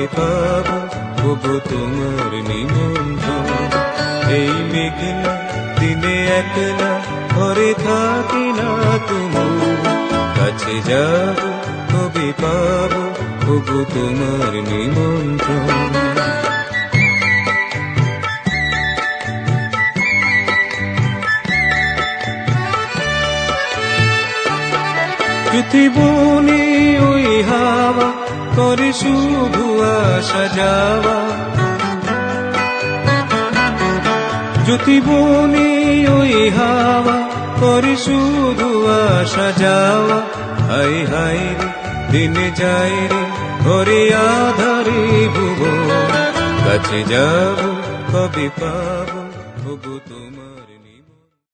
কবে পাবো ওগো তোমার নিমন্ত্রণ। এই মেঘলা দিনে একলা ঘরে থাকি না তুমি, কাছে যাব কবে পাবো ওগো তোমার নিমন্ত্রণ। পৃথিবী ওই হাওয়া করে শুধু আসা যাওয়া, জ্যোতিবনে ওই হাওয়া করে শুধু আসা যাওয়া। হাই হাই রে দিনে যায় রে ঘরে আধারে ভুবন, কাছে যাব কবে পাবো ওগো তোমার নিমন্ত্রণ।